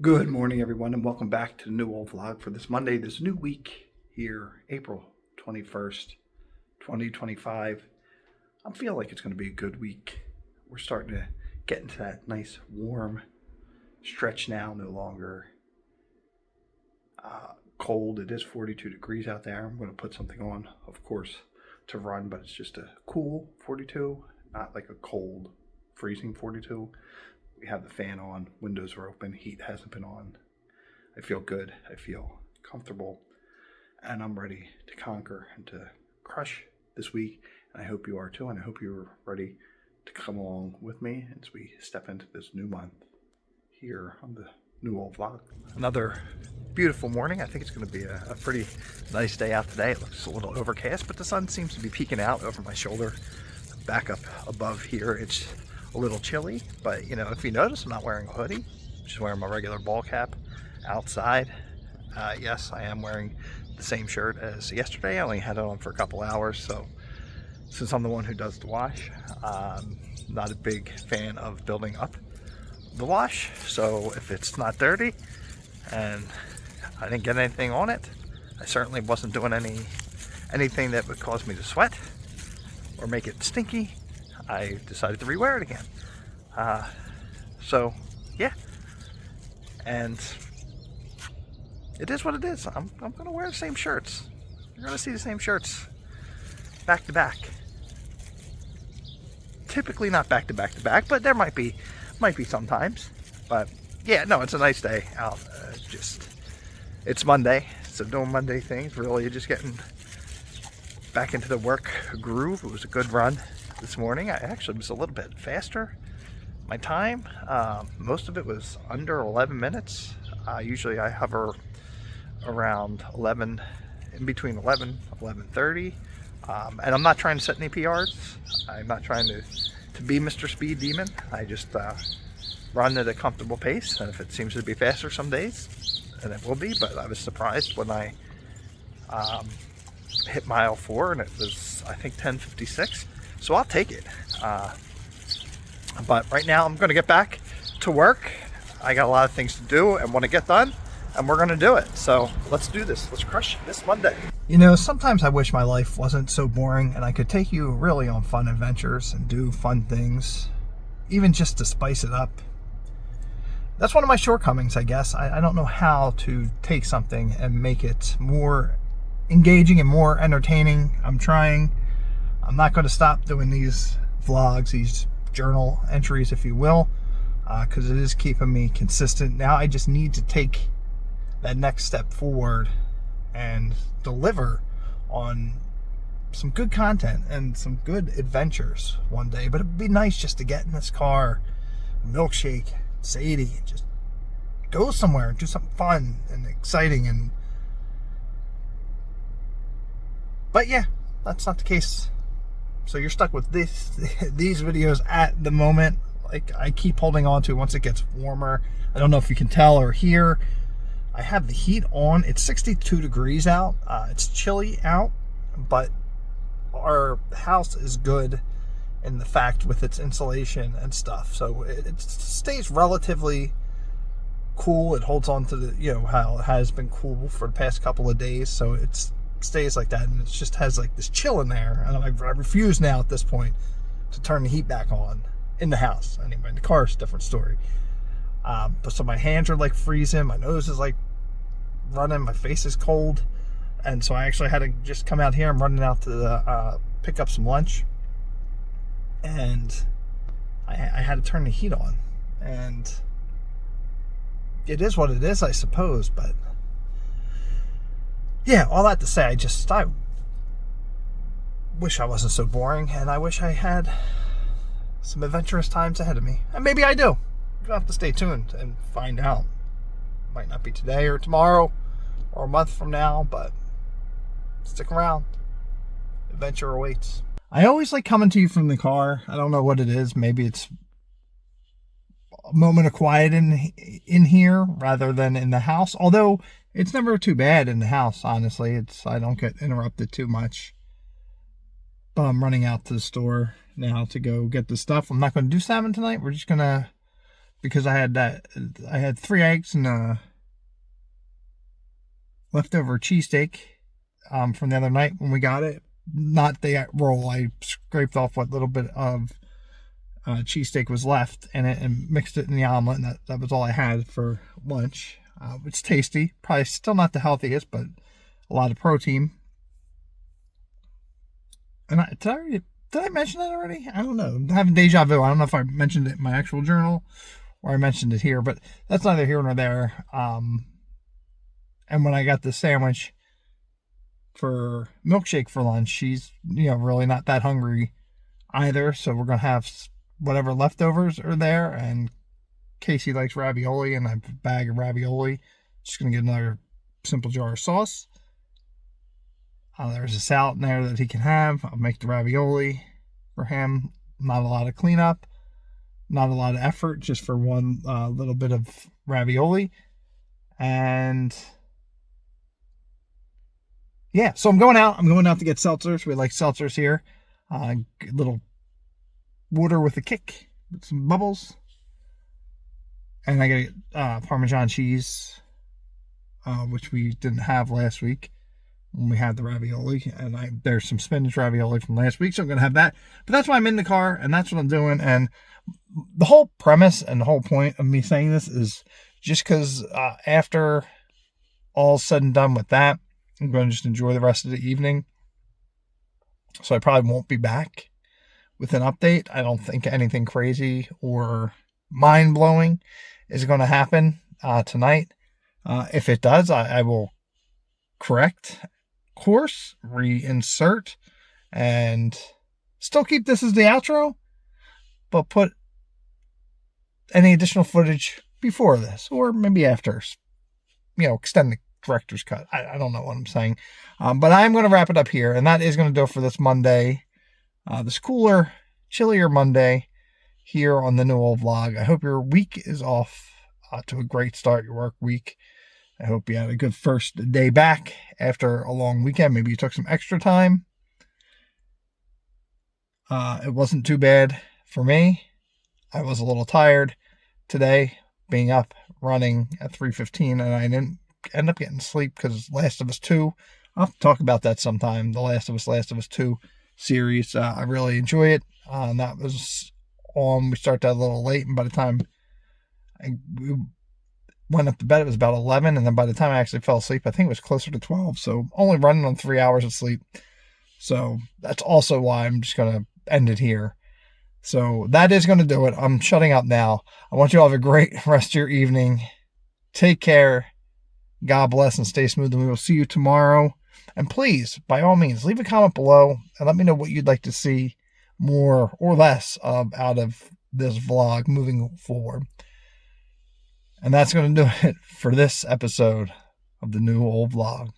Good morning, everyone, and welcome back to the new old vlog for this Monday, this new week here, April 21st, 2025. I feel like it's going to be a good week. We're starting to get into that nice warm stretch now, no longer cold. It is 42 degrees out there. I'm going to put something on, of course, to run, but it's just a cool 42, not like a cold, freezing 42. We have the fan on, windows are open, heat hasn't been on. I feel good, I feel comfortable, and I'm ready to conquer and to crush this week. And I hope you are too, and I hope you're ready to come along with me as we step into this new month here on the new old vlog. Another beautiful morning. I think it's going to be a pretty nice day out today. It looks a little overcast, but the sun seems to be peeking out over my shoulder. Back up above here, it's a little chilly, but you know, if you notice, I'm not wearing a hoodie. I'm just wearing my regular ball cap outside. Yes, I am wearing the same shirt as yesterday. I only had it on for a couple hours, so since I'm the one who does the wash, not a big fan of building up the wash. So if it's not dirty and I didn't get anything on it, I certainly wasn't doing anything that would cause me to sweat or make it stinky, I decided to rewear it again. So yeah, and it is what it is. I'm gonna wear the same shirts. You're gonna see the same shirts back to back. Typically not back to back to back, but there might be sometimes. But yeah, no, it's a nice day out. It's Monday, so doing Monday things. Really, just getting back into the work groove. It was a good run this morning. I actually was a little bit faster. My time, most of it was under 11 minutes. Usually I hover around 11, in between 11, 11:30. And I'm not trying to set any PRs. I'm not trying to be Mr. Speed Demon. I just run at a comfortable pace, and if it seems to be faster some days, and it will be, but I was surprised when I hit mile 4 and it was, I think, 10:56. So I'll take it. But right now I'm going to get back to work. I got a lot of things to do and want to get done, and we're going to do it. So let's do this. Let's crush this Monday. You know, sometimes I wish my life wasn't so boring and I could take you really on fun adventures and do fun things, even just to spice it up. That's one of my shortcomings, I guess. I don't know how to take something and make it more engaging and more entertaining. I'm trying. I'm not going to stop doing these vlogs, these journal entries, if you will, because it is keeping me consistent. Now I just need to take that next step forward and deliver on some good content and some good adventures one day. But it'd be nice just to get in this car, milkshake, Sadie, and just go somewhere and do something fun and exciting. But yeah, that's not the case. So you're stuck with these videos at the moment. Like, I keep holding on to once it gets warmer. I don't know if you can tell or hear. I have the heat on. It's 62 degrees out. It's chilly out, but our house is good in the fact with its insulation and stuff. So it stays relatively cool. It holds on to the, you know, how it has been cool for the past couple of days. So it stays like that, and it just has like this chill in there. And I refuse now at this point to turn the heat back on in the house. Anyway, in the car is a different story. But so my hands are like freezing, my nose is like running, my face is cold, and so I actually had to just come out here. I'm running out to pick up some lunch, and I had to turn the heat on, and it is what it is, I suppose. But yeah, all that to say, I wish I wasn't so boring, and I wish I had some adventurous times ahead of me. And maybe I do. You'll have to stay tuned and find out. Might not be today or tomorrow or a month from now, but stick around. Adventure awaits. I always like coming to you from the car. I don't know what it is. Maybe it's a moment of quiet in here rather than in the house. Although it's never too bad in the house, honestly. I don't get interrupted too much. But I'm running out to the store now to go get the stuff. I'm not going to do salmon tonight. We're just going to because I had 3 eggs and a leftover cheesesteak from the other night when we got it. Not the roll. I scraped off what little bit of cheesesteak was left in it and mixed it in the omelet, and that was all I had for lunch. It's tasty. Probably still not the healthiest, but a lot of protein. And did I mention that already? I don't know. I'm having deja vu. I don't know if I mentioned it in my actual journal or I mentioned it here, but that's neither here nor there. And when I got the sandwich for milkshake for lunch, she's really not that hungry either. So we're gonna have whatever leftovers are there, and Casey likes ravioli, and I have a bag of ravioli. Just gonna get another simple jar of sauce. There's a salad in there that he can have. I'll make the ravioli for him. Not a lot of cleanup, not a lot of effort, just for one little bit of ravioli. And yeah, so I'm going out to get seltzers. We like seltzers here. Little water with a kick, with some bubbles. And I got Parmesan cheese, which we didn't have last week when we had the ravioli. And there's some spinach ravioli from last week, so I'm going to have that. But that's why I'm in the car, and that's what I'm doing. And the whole premise and the whole point of me saying this is just because after all's said and done with that, I'm going to just enjoy the rest of the evening. So I probably won't be back with an update. I don't think anything crazy or mind-blowing is going to happen tonight. If it does, I will correct course, reinsert, and still keep this as the outro, but put any additional footage before this, or maybe after, extend the director's cut. I don't know what I'm saying. But I'm going to wrap it up here, and that is going to do it for this Monday, this cooler, chillier Monday here on the New Old Vlog. I hope your week is off to a great start, your work week. I hope you had a good first day back after a long weekend. Maybe you took some extra time. It wasn't too bad for me. I was a little tired today, being up running at 3:15, and I didn't end up getting sleep because Last of Us 2. I'll have to talk about that sometime. The Last of Us 2 series. I really enjoy it. And that was on. We started that a little late, and by the time we went up to bed, it was about 11, and then by the time I actually fell asleep, I think it was closer to 12. So only running on 3 hours of sleep. So that's also why I'm just going to end it here. So that is going to do it. I'm shutting up now. I want you all to have a great rest of your evening. Take care. God bless and stay smooth, and we will see you tomorrow. And please, by all means, leave a comment below and let me know what you'd like to see more or less of out of this vlog moving forward. And that's going to do it for this episode of the New Old Vlog.